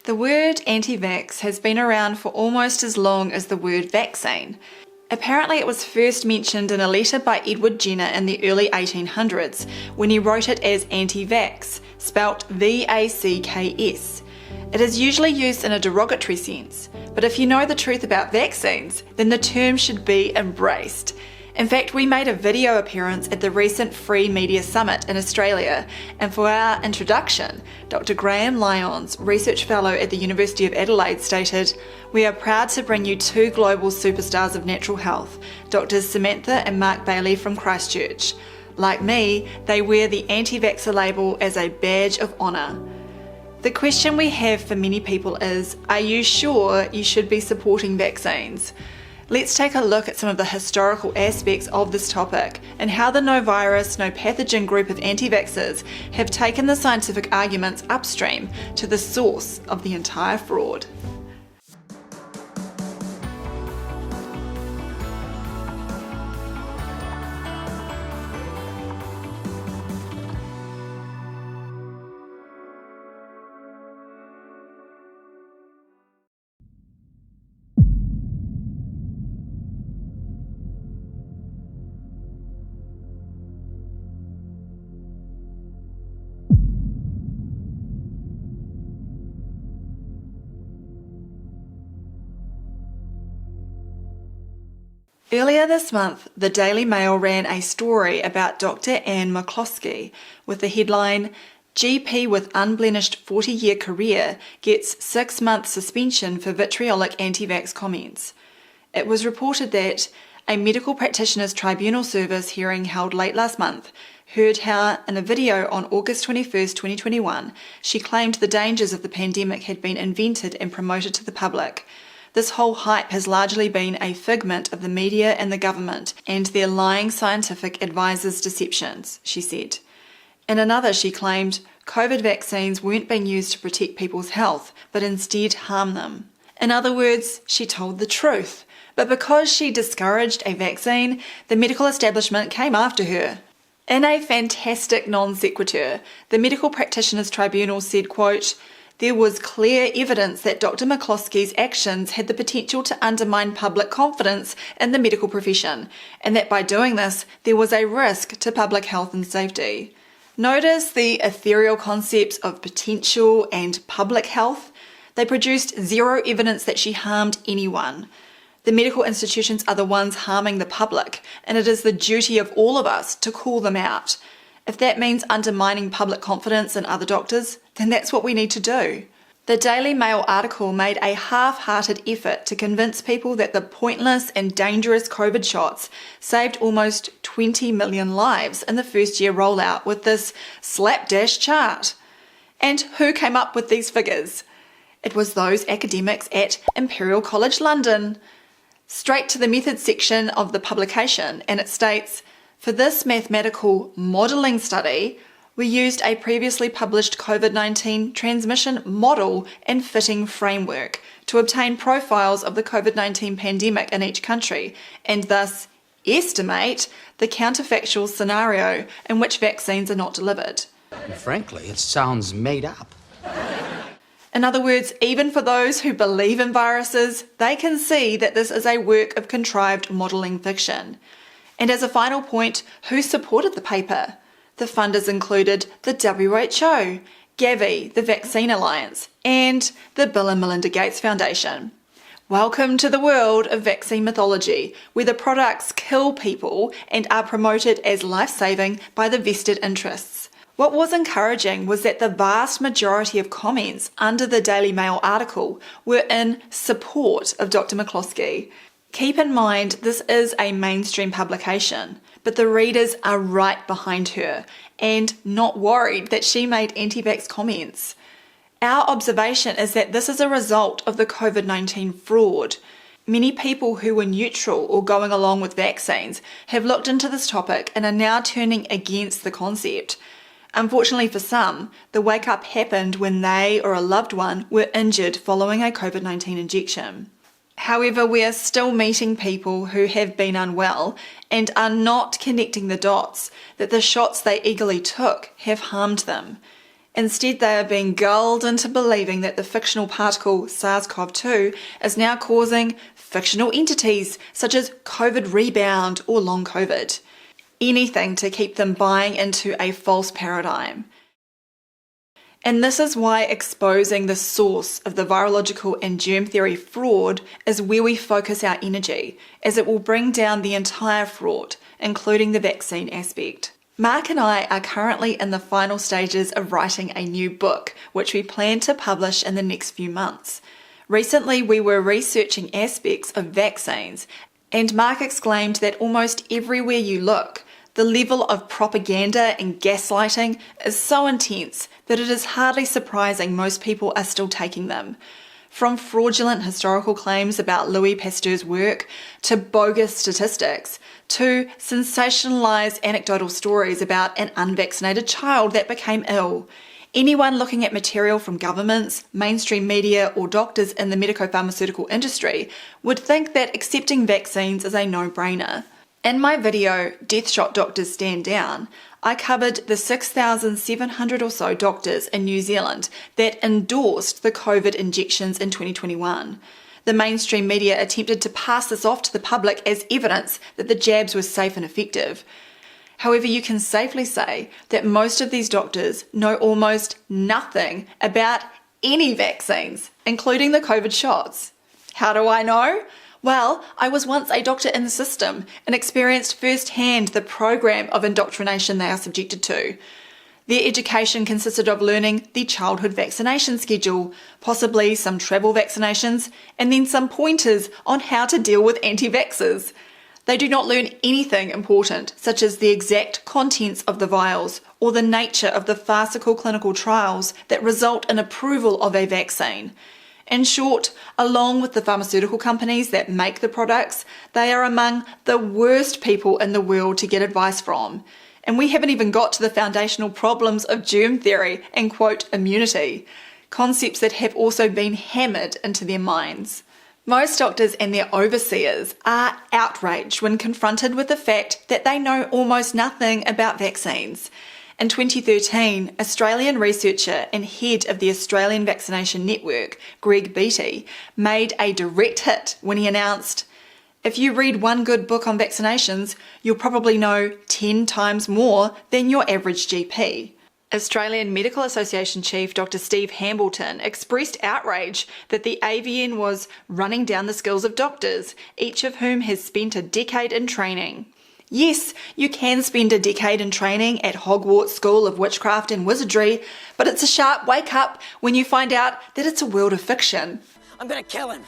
The word anti-vax has been around for almost as long as the word vaccine. Apparently it was first mentioned in a letter by Edward Jenner in the early 1800s when he wrote it as anti-vax, spelt V-A-C-K-S. It is usually used in a derogatory sense, but if you know the truth about vaccines, then the term should be embraced. In fact, we made a video appearance at the recent Free Media Summit in Australia, and for our introduction, Dr. Graham Lyons, Research Fellow at the University of Adelaide, stated, "We are proud to bring you two global superstars of natural health, Drs. Samantha and Mark Bailey from Christchurch. Like me, they wear the anti-vaxxer label as a badge of honour." The question we have for many people is, are you sure you should be supporting vaccines? Let's take a look at some of the historical aspects of this topic and how the no virus, no pathogen group of anti-vaxxers have taken the scientific arguments upstream to the source of the entire fraud. Earlier this month, the Daily Mail ran a story about Dr. Anne McCloskey with the headline, "GP with unblemished 40-year career gets 6-month suspension for vitriolic anti-vax comments." It was reported that a medical practitioners tribunal service hearing held late last month heard how, in a video on August 21, 2021, she claimed the dangers of the pandemic had been invented and promoted to the public. This whole hype has largely been a figment of the media and the government and their lying scientific advisors' deceptions, she said. In another, she claimed COVID vaccines weren't being used to protect people's health, but instead harm them. In other words, she told the truth. But because she discouraged a vaccine, the medical establishment came after her. In a fantastic non sequitur, the Medical Practitioners Tribunal said, quote, "There was clear evidence that Dr. McCloskey's actions had the potential to undermine public confidence in the medical profession, and that by doing this, there was a risk to public health and safety." Notice the ethereal concepts of potential and public health. They produced zero evidence that she harmed anyone. The medical institutions are the ones harming the public, and it is the duty of all of us to call them out. If that means undermining public confidence in other doctors, then that's what we need to do. The Daily Mail article made a half-hearted effort to convince people that the pointless and dangerous COVID shots saved almost 20 million lives in the first-year rollout with this slapdash chart. And who came up with these figures? It was those academics at Imperial College London. Straight to the methods section of the publication, and it states, "For this mathematical modelling study, we used a previously published COVID-19 transmission model and fitting framework to obtain profiles of the COVID-19 pandemic in each country, and thus estimate the counterfactual scenario in which vaccines are not delivered." Frankly, it sounds made up. In other words, even for those who believe in viruses, they can see that this is a work of contrived modelling fiction. And as a final point, who supported the paper? The funders included the WHO, Gavi, the Vaccine Alliance, and the Bill and Melinda Gates Foundation. Welcome to the world of vaccine mythology, where the products kill people and are promoted as life-saving by the vested interests. What was encouraging was that the vast majority of comments under the Daily Mail article were in support of Dr. McCloskey. Keep in mind, this is a mainstream publication, but the readers are right behind her and not worried that she made anti-vax comments. Our observation is that this is a result of the COVID-19 fraud. Many people who were neutral or going along with vaccines have looked into this topic and are now turning against the concept. Unfortunately for some, the wake-up happened when they or a loved one were injured following a COVID-19 injection. However, we are still meeting people who have been unwell and are not connecting the dots that the shots they eagerly took have harmed them. Instead, they are being gulled into believing that the fictional particle SARS-CoV-2 is now causing fictional entities such as COVID rebound or long COVID. Anything to keep them buying into a false paradigm. And this is why exposing the source of the virological and germ theory fraud is where we focus our energy, as it will bring down the entire fraud, including the vaccine aspect. Mark and I are currently in the final stages of writing a new book, which we plan to publish in the next few months. Recently, we were researching aspects of vaccines, and Mark exclaimed that almost everywhere you look, the level of propaganda and gaslighting is so intense that it is hardly surprising most people are still taking them. From fraudulent historical claims about Louis Pasteur's work, to bogus statistics, to sensationalized anecdotal stories about an unvaccinated child that became ill. Anyone looking at material from governments, mainstream media, or doctors in the medico-pharmaceutical industry would think that accepting vaccines is a no-brainer. In my video, Death Shot Doctors Stand Down, I covered the 6,700 or so doctors in New Zealand that endorsed the COVID injections in 2021. The mainstream media attempted to pass this off to the public as evidence that the jabs were safe and effective. However, you can safely say that most of these doctors know almost nothing about any vaccines, including the COVID shots. How do I know? Well, I was once a doctor in the system and experienced firsthand the program of indoctrination they are subjected to. Their education consisted of learning the childhood vaccination schedule, possibly some travel vaccinations, and then some pointers on how to deal with anti-vaxxers. They do not learn anything important, such as the exact contents of the vials or the nature of the farcical clinical trials that result in approval of a vaccine. In short, along with the pharmaceutical companies that make the products, they are among the worst people in the world to get advice from. And we haven't even got to the foundational problems of germ theory and, quote, immunity, concepts that have also been hammered into their minds. Most doctors and their overseers are outraged when confronted with the fact that they know almost nothing about vaccines. In 2013, Australian researcher and head of the Australian Vaccination Network, Greg Beattie, made a direct hit when he announced, "If you read one good book on vaccinations, you'll probably know 10 times more than your average GP." Australian Medical Association Chief Dr. Steve Hambleton expressed outrage that the AVN was running down the skills of doctors, each of whom has spent a decade in training. Yes, you can spend a decade in training at Hogwarts School of Witchcraft and Wizardry, but it's a sharp wake-up when you find out that it's a world of fiction. I'm gonna kill him.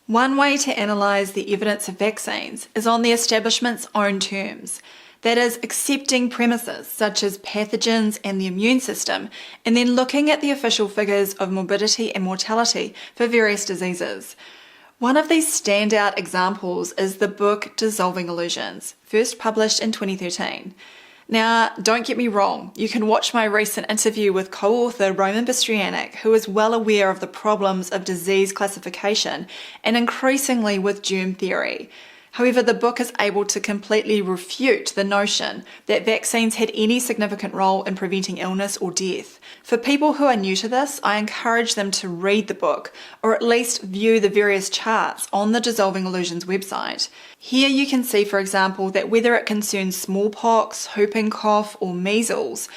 One way to analyse the evidence of vaccines is on the establishment's own terms. That is, accepting premises such as pathogens and the immune system, and then looking at the official figures of morbidity and mortality for various diseases. One of these standout examples is the book Dissolving Illusions, first published in 2013. Now, don't get me wrong, you can watch my recent interview with co-author Roman Bystrianic, who is well aware of the problems of disease classification and increasingly with germ theory. However, the book is able to completely refute the notion that vaccines had any significant role in preventing illness or death. For people who are new to this, I encourage them to read the book, or at least view the various charts on the Dissolving Illusions website. Here you can see, for example, that whether it concerns smallpox, whooping cough, or measles,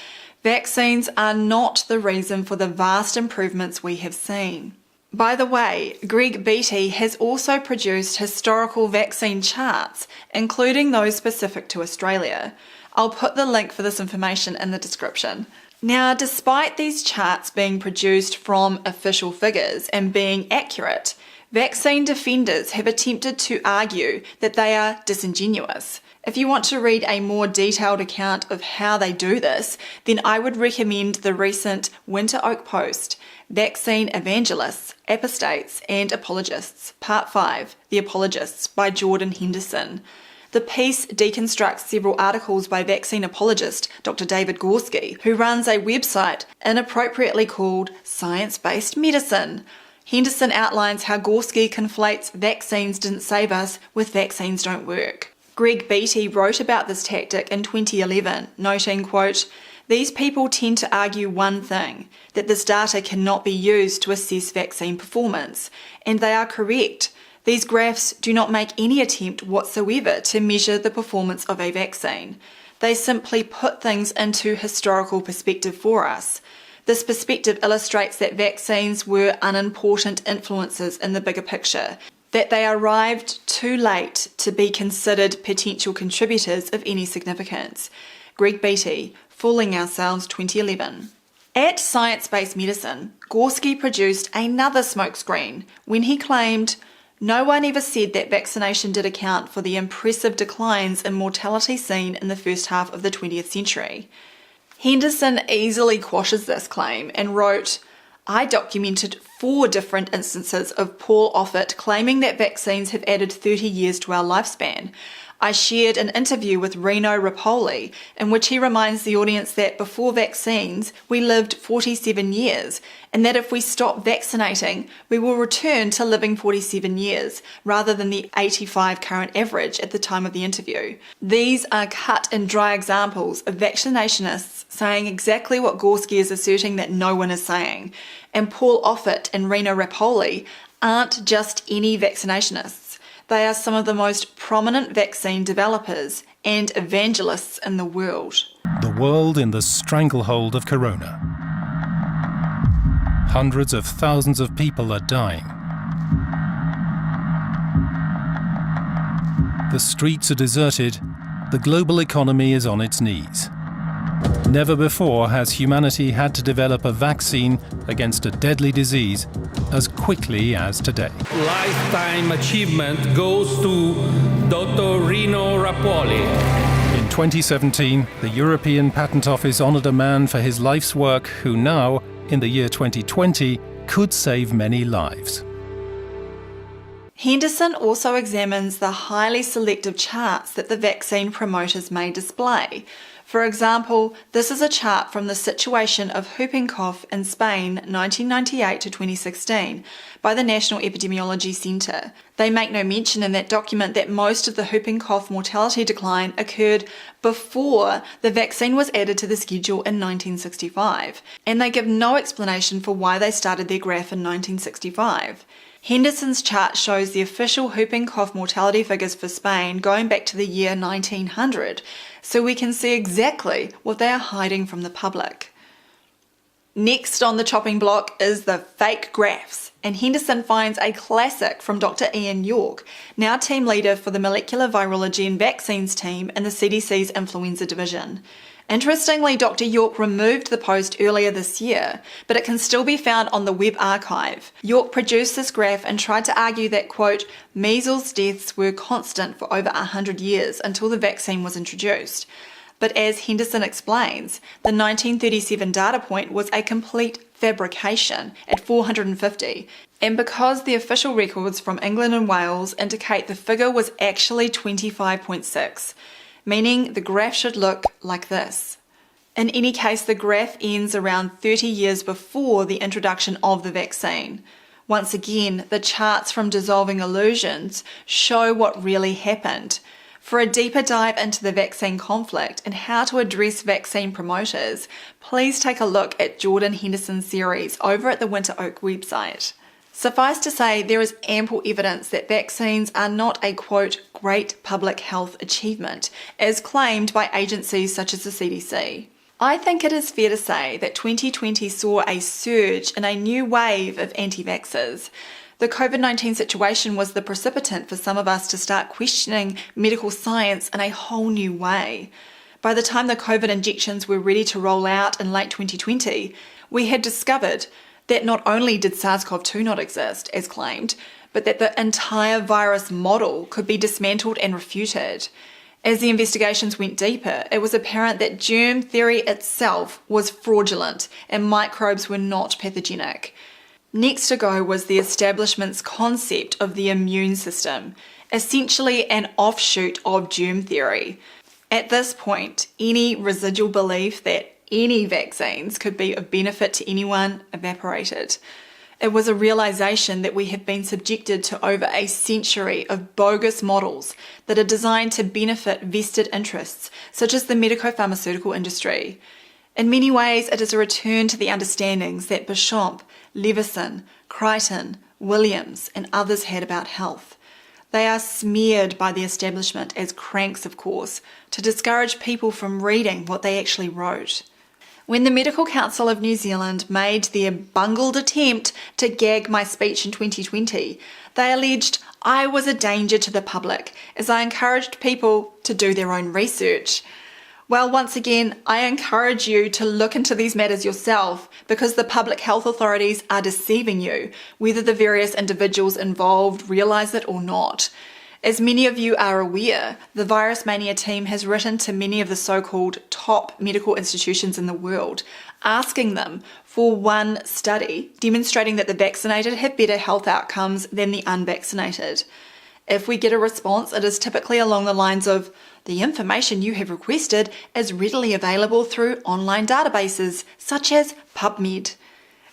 vaccines are not the reason for the vast improvements we have seen. By the way, Greg Beattie has also produced historical vaccine charts, including those specific to Australia. I'll put the link for this information in the description. Now, despite these charts being produced from official figures and being accurate, vaccine defenders have attempted to argue that they are disingenuous. If you want to read a more detailed account of how they do this, then I would recommend the recent Winter Oak Post, Vaccine Evangelists, Apostates and Apologists, Part 5, The Apologists by Jordan Henderson. The piece deconstructs several articles by vaccine apologist Dr. David Gorski, who runs a website inappropriately called Science-Based Medicine. Henderson outlines how Gorski conflates vaccines didn't save us with vaccines don't work. Greg Beattie wrote about this tactic in 2011, noting, quote, These people tend to argue one thing, that this data cannot be used to assess vaccine performance, and they are correct. These graphs do not make any attempt whatsoever to measure the performance of a vaccine. They simply put things into historical perspective for us. This perspective illustrates that vaccines were unimportant influences in the bigger picture, that they arrived too late to be considered potential contributors of any significance. Greg Beatty, Fooling Ourselves 2011. At Science-Based Medicine, Gorski produced another smokescreen when he claimed, "No one ever said that vaccination did account for the impressive declines in mortality seen in the first half of the 20th century. Henderson easily quashes this claim and wrote, "I documented 4 different instances of Paul Offit claiming that vaccines have added 30 years to our lifespan. I shared an interview with Rino Rapoli in which he reminds the audience that before vaccines we lived 47 years and that if we stop vaccinating we will return to living 47 years rather than the 85 current average at the time of the interview." These are cut and dry examples of vaccinationists saying exactly what Gorski is asserting that no one is saying. And Paul Offit and Rino Rapoli aren't just any vaccinationists. They are some of the most prominent vaccine developers and evangelists in the world. The world in the stranglehold of corona. Hundreds of thousands of people are dying. The streets are deserted. The global economy is on its knees. Never before has humanity had to develop a vaccine against a deadly disease as quickly as today. Lifetime achievement goes to Dr. Rino Rapoli. In 2017, the European Patent Office honoured a man for his life's work who now, in the year 2020, could save many lives. Henderson also examines the highly selective charts that the vaccine promoters may display. For example, this is a chart from the situation of whooping cough in Spain 1998 to 2016 by the National Epidemiology Centre. They make no mention in that document that most of the whooping cough mortality decline occurred before the vaccine was added to the schedule in 1965, and they give no explanation for why they started their graph in 1965. Henderson's chart shows the official whooping cough mortality figures for Spain going back to the year 1900, so we can see exactly what they are hiding from the public. Next on the chopping block is the fake graphs, and Henderson finds a classic from Dr. Ian York, now team leader for the Molecular Virology and Vaccines team in the CDC's Influenza Division. Interestingly, Dr. York removed the post earlier this year, but it can still be found on the web archive. York produced this graph and tried to argue that, quote, measles deaths were constant for over 100 years until the vaccine was introduced. But as Henderson explains, the 1937 data point was a complete fabrication at 450, and because the official records from England and Wales indicate the figure was actually 25.6, meaning the graph should look like this. In any case, the graph ends around 30 years before the introduction of the vaccine. Once again, the charts from Dissolving Illusions show what really happened. For a deeper dive into the vaccine conflict and how to address vaccine promoters, please take a look at Jordan Henderson's series over at the Winter Oak website. Suffice to say, there is ample evidence that vaccines are not a, quote, great public health achievement, as claimed by agencies such as the CDC. I think it is fair to say that 2020 saw a surge in a new wave of anti-vaxxers. The COVID-19 situation was the precipitant for some of us to start questioning medical science in a whole new way. By the time the COVID injections were ready to roll out in late 2020, we had discovered that not only did SARS-CoV-2 not exist, as claimed, but that the entire virus model could be dismantled and refuted. As the investigations went deeper, it was apparent that germ theory itself was fraudulent and microbes were not pathogenic. Next to go was the establishment's concept of the immune system, essentially an offshoot of germ theory. At this point, any residual belief that any vaccines could be of benefit to anyone evaporated. It was a realization that we have been subjected to over a century of bogus models that are designed to benefit vested interests, such as the medico-pharmaceutical industry. In many ways, it is a return to the understandings that Béchamp, Leveson, Crichton, Williams, and others had about health. They are smeared by the establishment as cranks, of course, to discourage people from reading what they actually wrote. When the Medical Council of New Zealand made their bungled attempt to gag my speech in 2020, they alleged I was a danger to the public as I encouraged people to do their own research. Well, once again, I encourage you to look into these matters yourself because the public health authorities are deceiving you, whether the various individuals involved realise it or not. As many of you are aware, the Virus Mania team has written to many of the so-called top medical institutions in the world, asking them for one study demonstrating that the vaccinated have better health outcomes than the unvaccinated. If we get a response, it is typically along the lines of, "The information you have requested is readily available through online databases such as PubMed."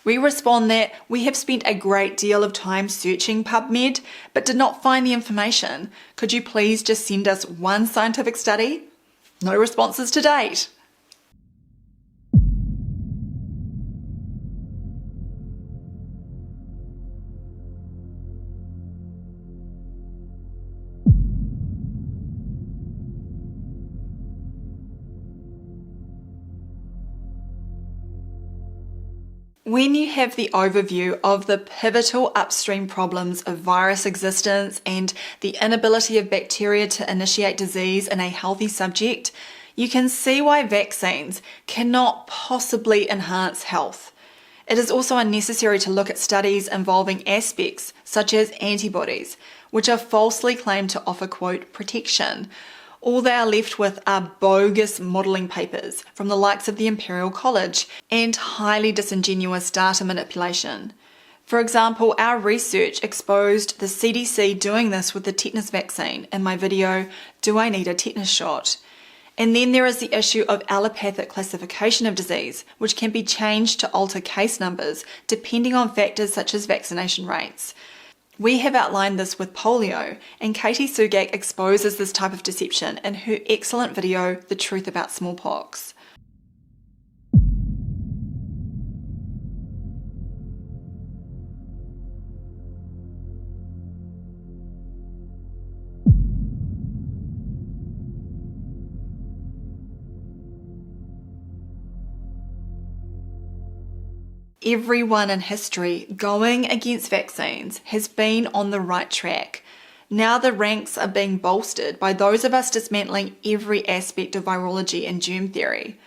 We respond that we have spent a great deal of time searching PubMed but did not find the information. Could you please just send us one scientific study? No responses to date. When you have the overview of the pivotal upstream problems of virus existence and the inability of bacteria to initiate disease in a healthy subject, you can see why vaccines cannot possibly enhance health. It is also unnecessary to look at studies involving aspects such as antibodies, which are falsely claimed to offer, quote, protection. All they are left with are bogus modelling papers from the likes of the Imperial College and highly disingenuous data manipulation. For example, our research exposed the CDC doing this with the tetanus vaccine in my video, Do I Need a Tetanus Shot? And then there is the issue of allopathic classification of disease, which can be changed to alter case numbers depending on factors such as vaccination rates. We have outlined this with polio, and Katie Sugak exposes this type of deception in her excellent video, The Truth About Smallpox. Everyone in history going against vaccines has been on the right track. Now the ranks are being bolstered by those of us dismantling every aspect of virology and germ theory.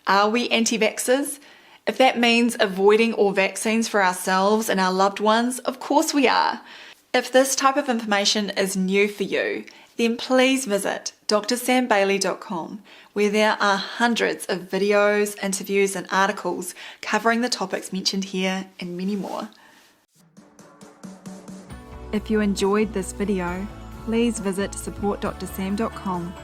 Are we anti-vaxxers? If that means avoiding all vaccines for ourselves and our loved ones, of course we are. If this type of information is new for you, then please visit drsambailey.com, where there are hundreds of videos, interviews and articles covering the topics mentioned here and many more. If you enjoyed this video, please visit supportdrsam.com